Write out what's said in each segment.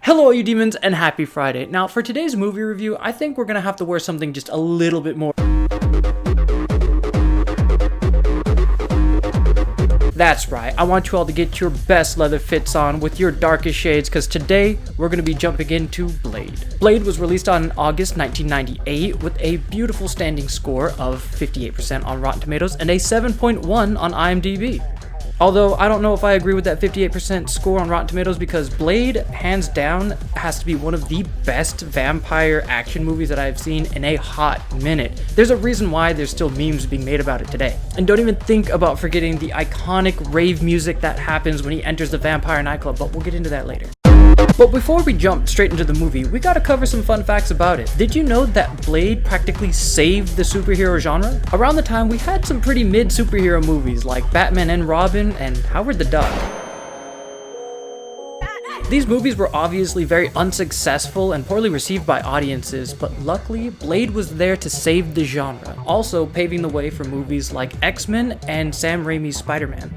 Hello all you demons and happy Friday. Now for today's movie review, I think we're gonna have to wear something just a little bit more. That's right, I want you all to get your best leather fits on with your darkest shades because today we're going to be jumping into Blade. Blade was released on August 1998 with a beautiful standing score of 58% on Rotten Tomatoes and a 7.1 on IMDb. Although, I don't know if I agree with that 58% score on Rotten Tomatoes because Blade, hands down, has to be one of the best vampire action movies that I've seen in a hot minute. There's a reason why there's still memes being made about it today. And don't even think about forgetting the iconic rave music that happens when he enters the vampire nightclub, but we'll get into that later. But before we jump straight into the movie, we gotta cover some fun facts about it. Did you know that Blade practically saved the superhero genre? Around the time, we had some pretty mid superhero movies like Batman and Robin and Howard the Duck. These movies were obviously very unsuccessful and poorly received by audiences, but luckily, Blade was there to save the genre, also paving the way for movies like X-Men and Sam Raimi's Spider-Man.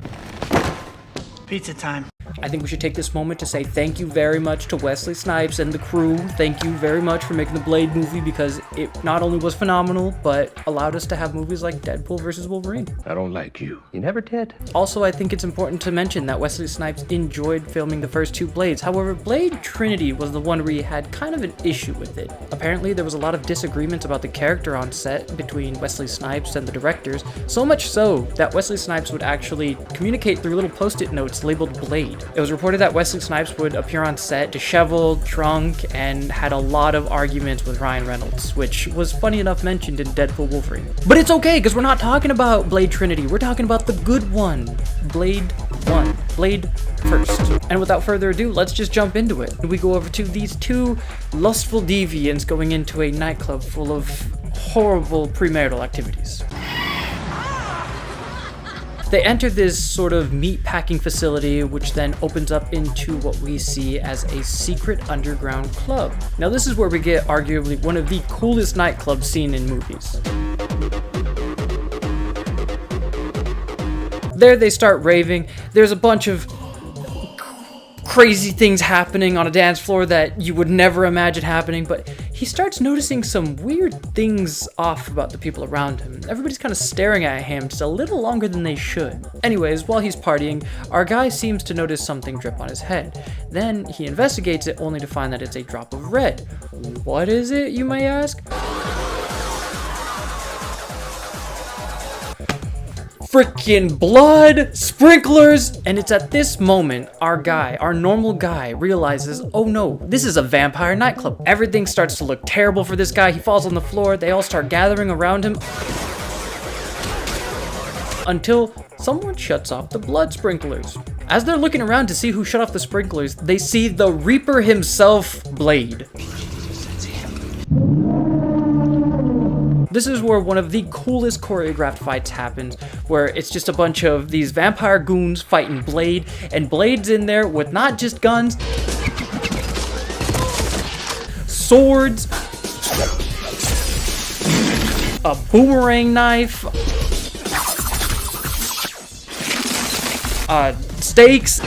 Pizza time. I think we should take this moment to say thank you very much to Wesley Snipes and the crew. Thank you very much for making the Blade movie because it not only was phenomenal, but allowed us to have movies like Deadpool vs. Wolverine. I don't like you. You never did. Also, I think it's important to mention that Wesley Snipes enjoyed filming the first two Blades. However, Blade Trinity was the one where he had kind of an issue with it. Apparently, there was a lot of disagreements about the character on set between Wesley Snipes and the directors, so much so that Wesley Snipes would actually communicate through little post-it notes labeled Blade. It was reported that Wesley Snipes would appear on set disheveled, drunk, and had a lot of arguments with Ryan Reynolds, which was funny enough mentioned in Deadpool Wolverine. But it's okay, because we're not talking about Blade Trinity, we're talking about the good one. Blade 1. Blade first. And without further ado, let's just jump into it. We go over to these two lustful deviants going into a nightclub full of horrible premarital activities. They enter this sort of meat-packing facility, which then opens up into what we see as a secret underground club. Now this is where we get arguably one of the coolest nightclubs seen in movies. There they start raving. There's a bunch of crazy things happening on a dance floor that you would never imagine happening, but he starts noticing some weird things off about the people around him. Everybody's kind of staring at him just a little longer than they should. Anyways, while he's partying, our guy seems to notice something drip on his head. Then he investigates it only to find that it's a drop of red. What is it, you may ask? Freaking blood, sprinklers, and it's at this moment our normal guy realizes, oh no, this is a vampire nightclub. Everything starts to look terrible for this guy. He falls on the floor. They all start gathering around him until someone shuts off the blood sprinklers. As they're looking around to see who shut off the sprinklers, they see the Reaper himself, Blade. This is where one of the coolest choreographed fights happens, where it's just a bunch of these vampire goons fighting Blade, and Blade's in there with not just guns, swords, a boomerang knife, stakes.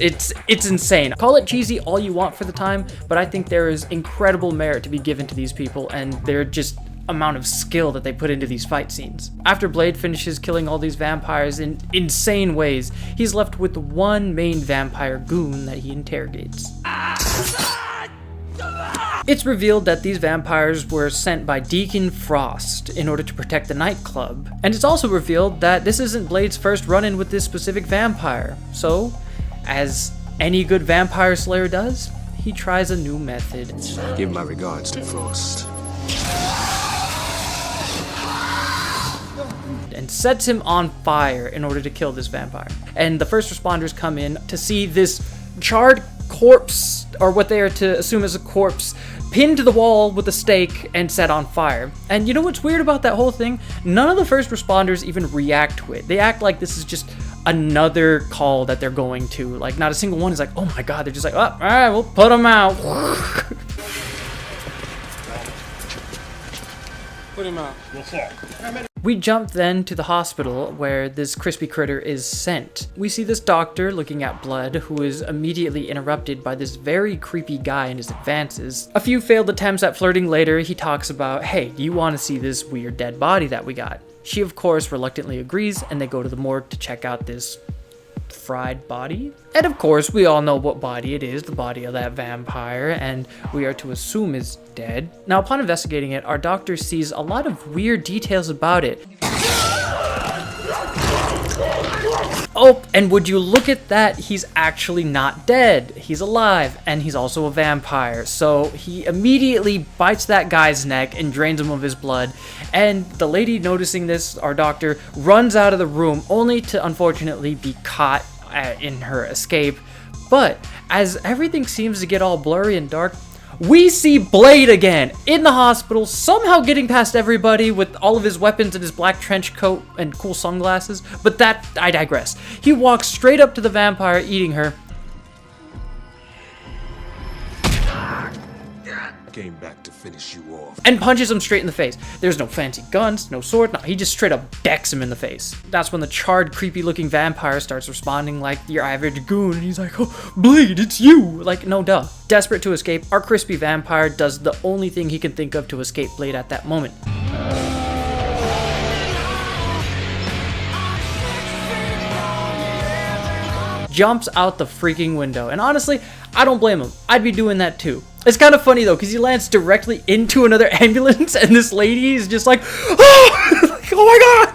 It's insane. Call it cheesy all you want for the time, but I think there is incredible merit to be given to these people and their just amount of skill that they put into these fight scenes. After Blade finishes killing all these vampires in insane ways, he's left with one main vampire goon that he interrogates. It's revealed that these vampires were sent by Deacon Frost in order to protect the nightclub. And it's also revealed that this isn't Blade's first run-in with this specific vampire. So, as any good vampire slayer does, he tries a new method. Give my regards to Frost. And sets him on fire in order to kill this vampire. And the first responders come in to see this charred corpse, or what they are to assume is a corpse, pinned to the wall with a stake and set on fire. And you know what's weird about that whole thing? None of the first responders even react to it. They act like this is just another call that they're going to. Like, not a single one is like, oh my god. They're just like, oh, all right, we'll put them out. Put him out. We jump then to the hospital where this crispy critter is sent. We see this doctor looking at blood, who is immediately interrupted by this very creepy guy in his advances. A few failed attempts at flirting later, he talks about, hey, do you want to see this weird dead body that we got? She of course reluctantly agrees, and they go to the morgue to check out this fried body. And of course, we all know what body it is, the body of that vampire, and we are to assume is dead. Now, upon investigating it, our doctor sees a lot of weird details about it. Oh, and would you look at that, he's actually not dead. He's alive, and he's also a vampire. So he immediately bites that guy's neck and drains him of his blood. And the lady noticing this, our doctor, runs out of the room only to unfortunately be caught in her escape. But as everything seems to get all blurry and dark, we see Blade again in the hospital, somehow getting past everybody with all of his weapons and his black trench coat and cool sunglasses. But that, I digress. He walks straight up to the vampire, eating her. Came back to finish you off. And punches him straight in the face. There's no fancy guns, no sword, no, he just straight up decks him in the face. That's when the charred, creepy looking vampire starts responding like your average goon. He's like, oh, Blade, it's you. Like, no duh. Desperate to escape, our crispy vampire does the only thing he can think of to escape Blade at that moment. Jumps out the freaking window. And honestly, I don't blame him. I'd be doing that too. It's kind of funny though, because he lands directly into another ambulance, and this lady is just like, oh, like, oh my god!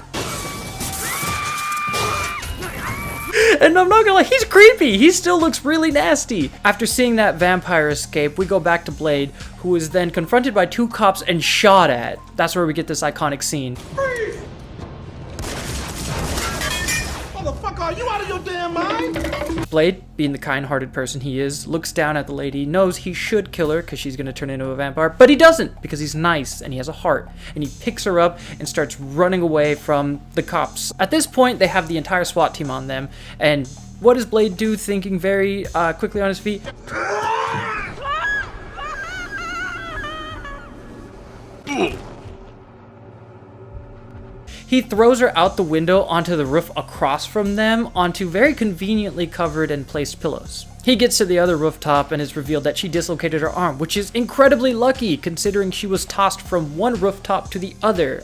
And I'm not gonna lie, he's creepy. He still looks really nasty. After seeing that vampire escape, we go back to Blade, who is then confronted by two cops and shot at. That's where we get this iconic scene. Freeze! Motherfucker, are you out of your damn mind? Blade, being the kind-hearted person he is, looks down at the lady, knows he should kill her because she's going to turn into a vampire, but he doesn't because he's nice and he has a heart. And he picks her up and starts running away from the cops. At this point, they have the entire SWAT team on them, and what does Blade do, thinking very quickly on his feet? He throws her out the window onto the roof across from them, onto very conveniently covered and placed pillows. He gets to the other rooftop and it's revealed that she dislocated her arm, which is incredibly lucky considering she was tossed from one rooftop to the other.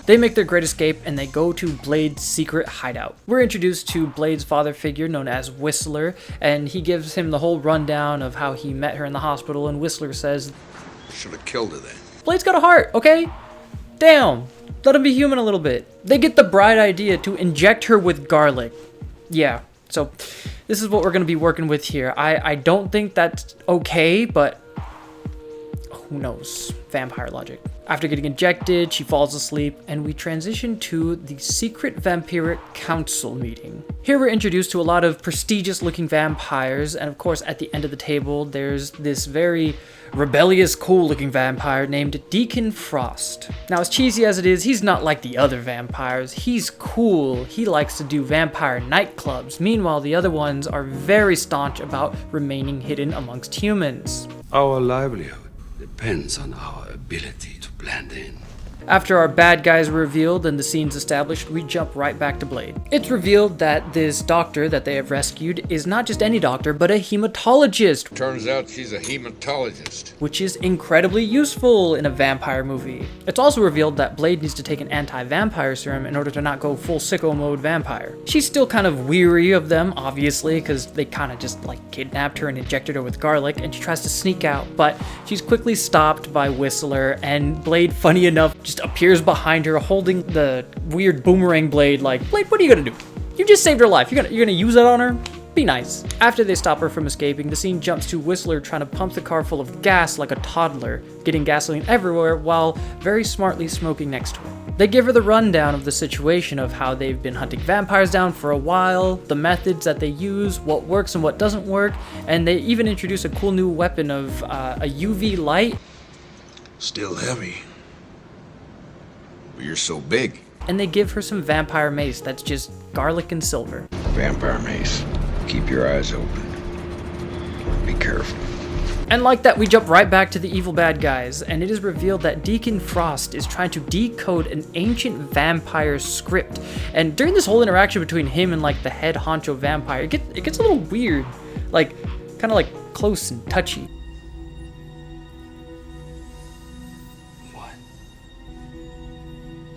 They make their great escape and they go to Blade's secret hideout. We're introduced to Blade's father figure known as Whistler, and he gives him the whole rundown of how he met her in the hospital, and Whistler says, Should have killed her then. Blade's got a heart, okay? Damn, let him be human a little bit. They get the bright idea to inject her with garlic. Yeah, so this is what we're gonna be working with here. I don't think that's okay, but who knows? Vampire logic. After getting injected, she falls asleep, and we transition to the secret vampiric council meeting. Here we're introduced to a lot of prestigious looking vampires, and of course at the end of the table there's this very rebellious, cool looking vampire named Deacon Frost. Now, as cheesy as it is, he's not like the other vampires. He's cool. He likes to do vampire nightclubs. Meanwhile, the other ones are very staunch about remaining hidden amongst humans. Our livelihood depends on our ability to blend in. After our bad guys are revealed and the scene's established, we jump right back to Blade. It's revealed that this doctor that they have rescued is not just any doctor, but a hematologist. Turns out she's a hematologist. Which is incredibly useful in a vampire movie. It's also revealed that Blade needs to take an anti-vampire serum in order to not go full sicko mode vampire. She's still kind of weary of them, obviously, because they kind of just like kidnapped her and injected her with garlic, and she tries to sneak out, but she's quickly stopped by Whistler, and Blade, funny enough, just appears behind her holding the weird boomerang blade like, Blade, what are you gonna do? You just saved her life. You're gonna use that on her? Be nice. After they stop her from escaping, the scene jumps to Whistler trying to pump the car full of gas like a toddler, getting gasoline everywhere while very smartly smoking next to her. They give her the rundown of the situation of how they've been hunting vampires down for a while, the methods that they use, what works and what doesn't work, and they even introduce a cool new weapon of a UV light. Still heavy. But you're so big. And they give her some vampire mace that's just garlic and silver. Vampire mace. Keep your eyes open. Be careful. And like that, we jump right back to the evil bad guys, and it is revealed that Deacon Frost is trying to decode an ancient vampire script. And during this whole interaction between him and like the head honcho vampire, it gets a little weird, like kind of like close and touchy. What?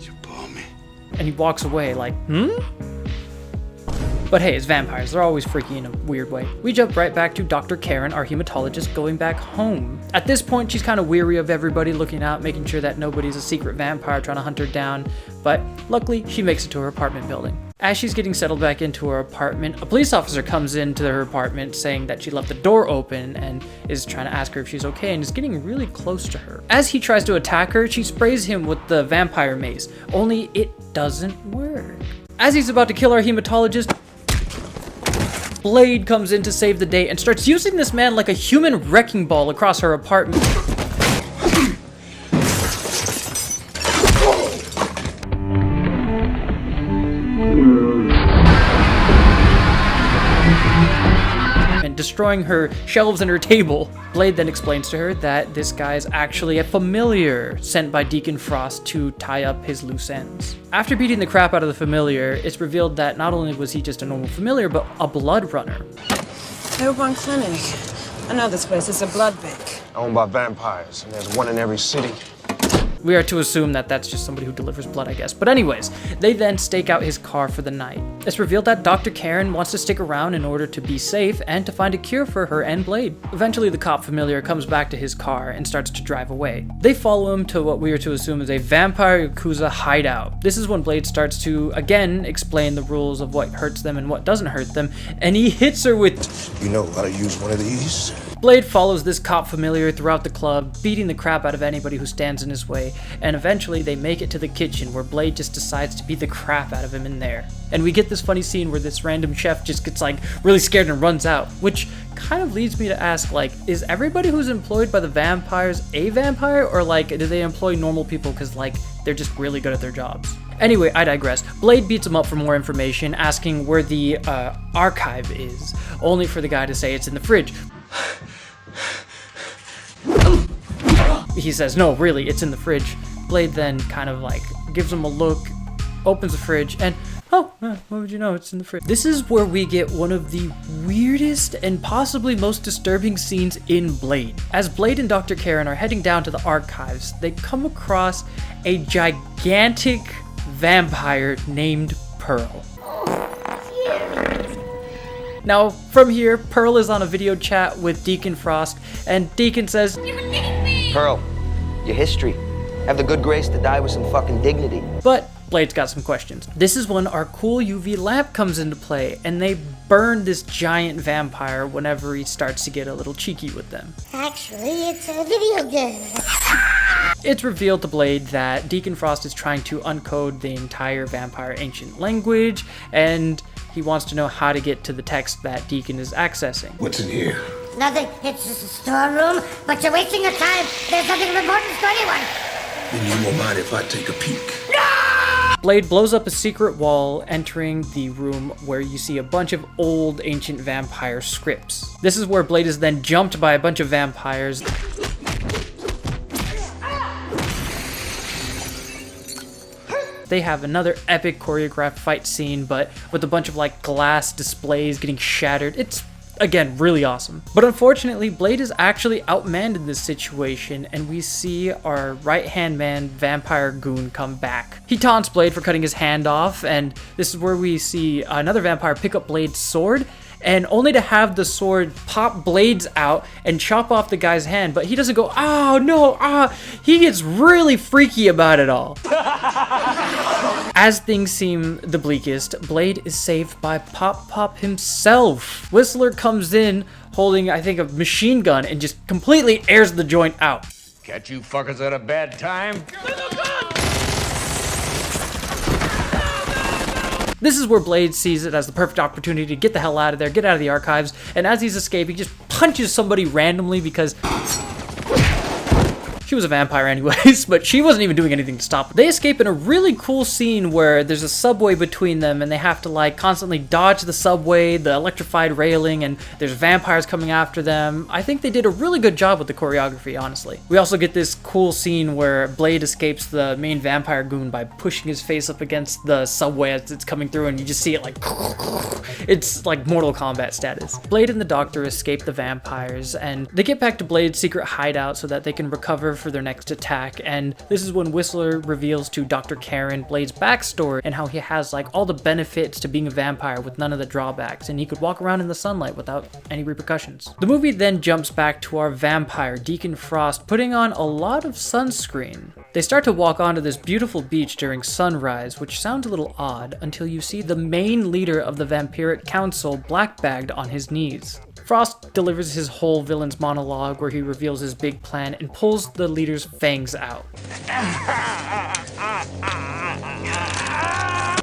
You bore me. And he walks away like, But hey, it's vampires. They're always freaky in a weird way. We jump right back to Dr. Karen, our hematologist, going back home. At this point, she's kind of weary of everybody looking out, making sure that nobody's a secret vampire trying to hunt her down. But luckily, she makes it to her apartment building. As she's getting settled back into her apartment, a police officer comes into her apartment saying that she left the door open and is trying to ask her if she's okay and is getting really close to her. As he tries to attack her, she sprays him with the vampire mace, only it doesn't work. As he's about to kill our hematologist, Blade comes in to save the day and starts using this man like a human wrecking ball across her apartment. And destroying her shelves and her table. Blade then explains to her that this guy is actually a familiar sent by Deacon Frost to tie up his loose ends. After beating the crap out of the familiar, it's revealed that not only was he just a normal familiar, but a blood runner. One Clinic. I know this place. It's a blood bank. Owned by vampires, and there's one in every city. We are to assume that that's just somebody who delivers blood, I guess. But anyways, they then stake out his car for the night. It's revealed that Dr. Karen wants to stick around in order to be safe and to find a cure for her and Blade. Eventually, the cop familiar comes back to his car and starts to drive away. They follow him to what we are to assume is a vampire Yakuza hideout. This is when Blade starts to, again, explain the rules of what hurts them and what doesn't hurt them, and he hits her with... You know how to use one of these? Blade follows this cop familiar throughout the club, beating the crap out of anybody who stands in his way, and eventually they make it to the kitchen where Blade just decides to beat the crap out of him in there. And we get this funny scene where this random chef just gets like really scared and runs out, which kind of leads me to ask, like, is everybody who's employed by the vampires a vampire, or like do they employ normal people because like they're just really good at their jobs? Anyway, I digress. Blade beats him up for more information, asking where the archive is, only for the guy to say it's in the fridge. He says, no, really, it's in the fridge. Blade then kind of like gives him a look, opens the fridge, and oh, what would you know, it's in the fridge. This is where we get one of the weirdest and possibly most disturbing scenes in Blade. As Blade and Dr. Karen are heading down to the archives, they come across a gigantic vampire named Pearl. Now, from here, Pearl is on a video chat with Deacon Frost, and Deacon says, Pearl, your history. Have the good grace to die with some fucking dignity. But Blade's got some questions. This is when our cool UV lamp comes into play, and they burn this giant vampire whenever he starts to get a little cheeky with them. Actually, it's a video game. It's revealed to Blade that Deacon Frost is trying to uncode the entire vampire ancient language, and he wants to know how to get to the text that Deacon is accessing. What's in here? Nothing. It's just a storeroom, but you're wasting your time. There's nothing of importance to anyone. Then you won't mind if I take a peek? Blade blows up a secret wall, entering the room where you see a bunch of old ancient vampire scripts. This is where Blade is then jumped by a bunch of vampires. They have another epic choreographed fight scene, but with a bunch of like glass displays getting shattered. It's, again, really awesome. But unfortunately, Blade is actually outmanned in this situation, and we see our right-hand man, Vampire Goon, come back. He taunts Blade for cutting his hand off, and this is where we see another vampire pick up Blade's sword, and only to have the sword pop Blades out and chop off the guy's hand, but he doesn't go, oh no, he gets really freaky about it all. As things seem the bleakest, Blade is saved by Pop himself. Whistler comes in holding, I think, a machine gun and just completely airs the joint out. Catch you fuckers at a bad time? This is where Blade sees it as the perfect opportunity to get the hell out of there, get out of the archives, and as he's escaping, he just punches somebody randomly because She was a vampire anyways, but she wasn't even doing anything to stop them. They escape in a really cool scene where there's a subway between them and they have to like constantly dodge the subway, the electrified railing, and there's vampires coming after them. I think they did a really good job with the choreography, honestly. We also get this cool scene where Blade escapes the main vampire goon by pushing his face up against the subway as it's coming through, and you just see it like it's like Mortal Kombat status. Blade and the Doctor escape the vampires and they get back to Blade's secret hideout so that they can recover for their next attack, and this is when Whistler reveals to Dr. Karen Blade's backstory and how he has like all the benefits to being a vampire with none of the drawbacks, and he could walk around in the sunlight without any repercussions. The movie then jumps back to our vampire, Deacon Frost, putting on a lot of sunscreen. They start to walk onto this beautiful beach during sunrise, which sounds a little odd until you see the main leader of the vampiric council black-bagged on his knees. Frost delivers his whole villain's monologue where he reveals his big plan and pulls the leader's fangs out.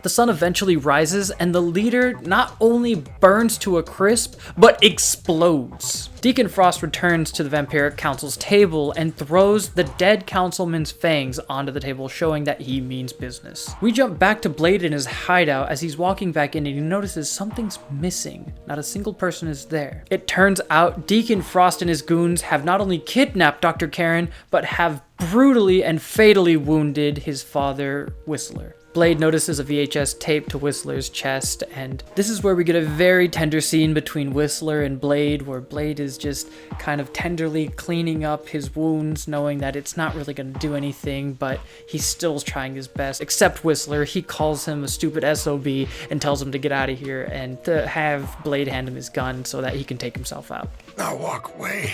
The sun eventually rises and the leader not only burns to a crisp, but explodes. Deacon Frost returns to the Vampiric Council's table and throws the dead councilman's fangs onto the table, showing that he means business. We jump back to Blade in his hideout as he's walking back in and he notices something's missing. Not a single person is there. It turns out Deacon Frost and his goons have not only kidnapped Dr. Karen, but have brutally and fatally wounded his father, Whistler. Blade notices a VHS tape to Whistler's chest, and this is where we get a very tender scene between Whistler and Blade, where Blade is just kind of tenderly cleaning up his wounds, knowing that it's not really going to do anything, but he's still trying his best. Except Whistler, he calls him a stupid SOB and tells him to get out of here and to have Blade hand him his gun so that he can take himself out. Now walk away,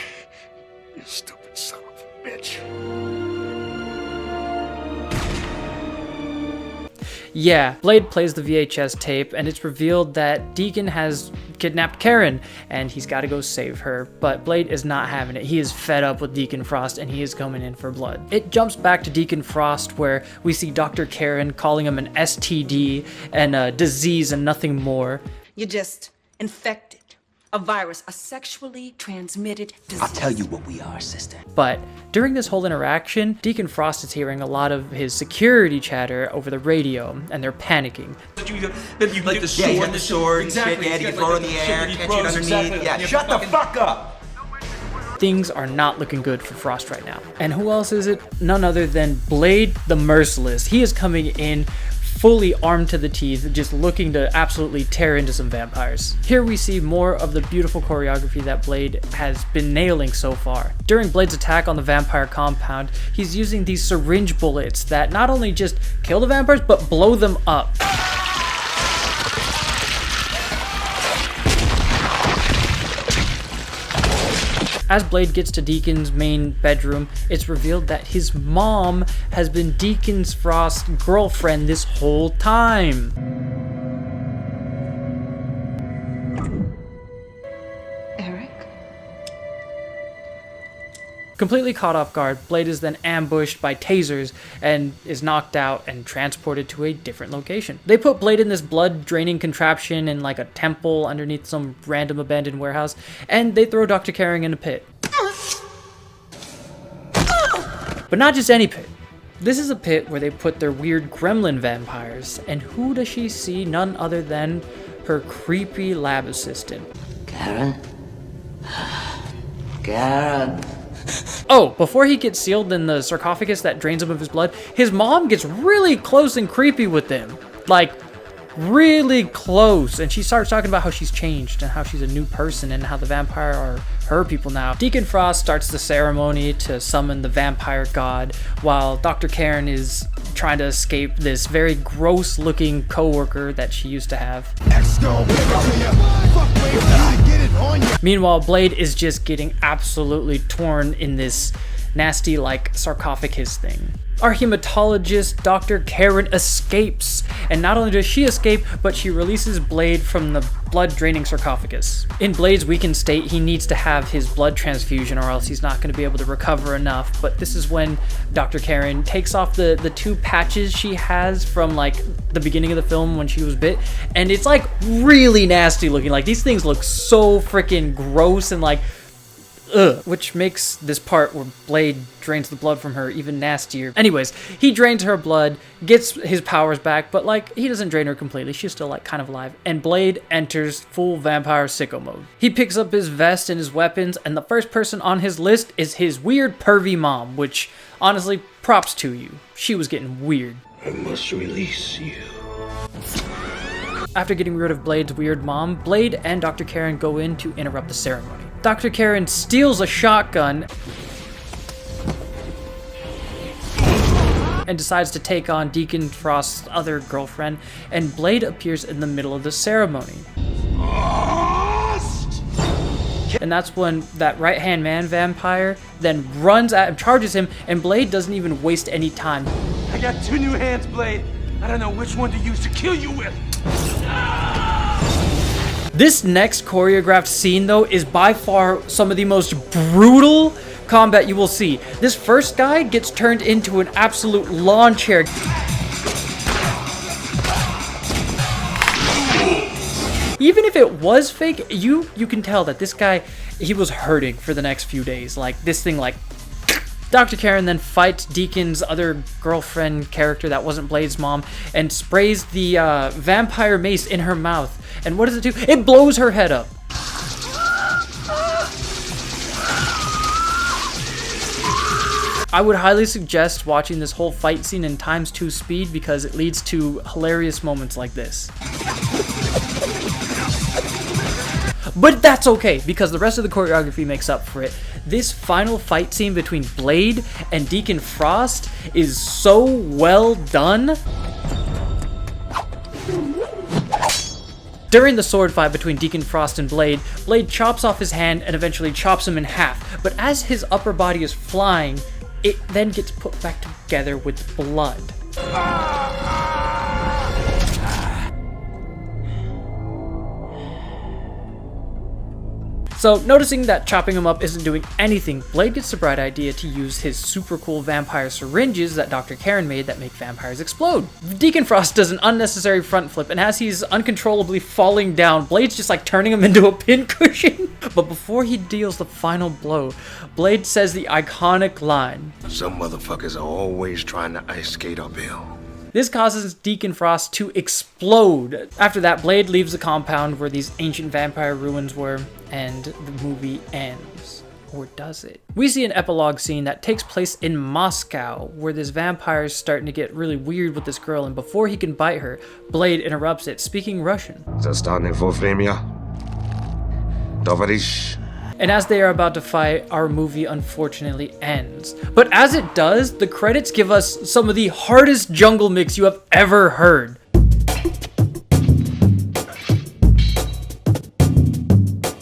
you stupid son of a bitch. Yeah, Blade plays the VHS tape and it's revealed that Deacon has kidnapped Karen and he's got to go save her, but Blade is not having it. He is fed up with Deacon Frost and he is coming in for blood. It jumps back to Deacon Frost where we see Dr. Karen calling him an STD and a disease and nothing more. You just infected a virus, a sexually transmitted disease. I'll tell you what we are, sister. But during this whole interaction, Deacon Frost is hearing a lot of his security chatter over the radio, and they're panicking. You like the sword, the sword, exactly. Shit, yeah, you throw it in the air, catch it underneath. Exactly. Yeah, shut the fuck up! Things are not looking good for Frost right now. And who else is it? None other than Blade the Merciless. He is coming in fully armed to the teeth, just looking to absolutely tear into some vampires. Here we see more of the beautiful choreography that Blade has been nailing so far. During Blade's attack on the vampire compound, he's using these syringe bullets that not only just kill the vampires, but blow them up. As Blade gets to Deacon's main bedroom, it's revealed that his mom has been Deacon Frost's girlfriend this whole time. Eric? Completely caught off guard, Blade is then ambushed by tasers and is knocked out and transported to a different location. They put Blade in this blood-draining contraption in like a temple underneath some random abandoned warehouse, and they throw Dr. Karen in a pit. But not just any pit. This is a pit where they put their weird gremlin vampires, and who does she see? None other than her creepy lab assistant. Karen? Karen? Oh, before he gets sealed in the sarcophagus that drains him of his blood, his mom gets really close and creepy with him. Like, really close. And she starts talking about how she's changed and how she's a new person and how the vampire are her people now. Deacon Frost starts the ceremony to summon the vampire god while Dr. Karen is trying to escape this very gross looking coworker that she used to have. Meanwhile, Blade is just getting absolutely torn in this nasty like sarcophagus thing. Our hematologist, Dr. Karen, escapes, and not only does she escape, but she releases Blade from the blood-draining sarcophagus. In Blade's weakened state, he needs to have his blood transfusion or else he's not going to be able to recover enough, but this is when Dr. Karen takes off the two patches she has from like the beginning of the film when she was bit, and it's like really nasty looking. Like these things look so freaking gross and like ugh, which makes this part where Blade drains the blood from her even nastier. Anyways, he drains her blood, gets his powers back, but like, he doesn't drain her completely. She's still like kind of alive. And Blade enters full vampire sicko mode. He picks up his vest and his weapons, and the first person on his list is his weird pervy mom, which honestly, props to you. She was getting weird. I must release you. After getting rid of Blade's weird mom, Blade and Dr. Karen go in to interrupt the ceremony. Dr. Karen steals a shotgun and decides to take on Deacon Frost's other girlfriend, and Blade appears in the middle of the ceremony. And that's when that right-hand man vampire then runs at him, charges him, and Blade doesn't even waste any time. I got 2 new hands, Blade. I don't know which one to use to kill you with. This next choreographed scene, though, is by far some of the most brutal combat you will see. This first guy gets turned into an absolute lawn chair. Even if it was fake, you can tell that this guy, he was hurting for the next few days. Like, this thing, like... Dr. Karen then fights Deacon's other girlfriend character that wasn't Blade's mom and sprays the vampire mace in her mouth. And what does it do? It blows her head up. I would highly suggest watching this whole fight scene in ×2 speed because it leads to hilarious moments like this. But that's okay, because the rest of the choreography makes up for it. This final fight scene between Blade and Deacon Frost is so well done. During the sword fight between Deacon Frost and Blade, Blade chops off his hand and eventually chops him in half. But as his upper body is flying, it then gets put back together with blood. So, noticing that chopping him up isn't doing anything, Blade gets the bright idea to use his super cool vampire syringes that Dr. Karen made that make vampires explode. Deacon Frost does an unnecessary front flip, and as he's uncontrollably falling down, Blade's just like turning him into a pincushion. But before he deals the final blow, Blade says the iconic line, Some motherfuckers are always trying to ice skate uphill. This causes Deacon Frost to explode. After that, Blade leaves the compound where these ancient vampire ruins were, and the movie ends. Or does it? We see an epilogue scene that takes place in Moscow, where this vampire is starting to get really weird with this girl, and before he can bite her, Blade interrupts it, speaking Russian. And as they are about to fight, our movie unfortunately ends. But as it does, the credits give us some of the hardest jungle mix you have ever heard.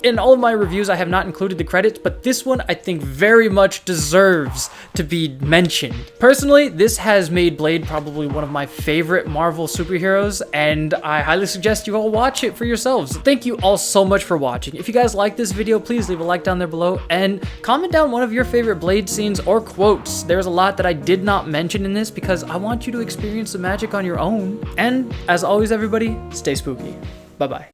In all of my reviews, I have not included the credits, but this one I think very much deserves to be mentioned. Personally, this has made Blade probably one of my favorite Marvel superheroes, and I highly suggest you all watch it for yourselves. Thank you all so much for watching. If you guys like this video, please leave a like down there below, and comment down one of your favorite Blade scenes or quotes. There's a lot that I did not mention in this because I want you to experience the magic on your own. And as always, everybody, stay spooky. Bye-bye.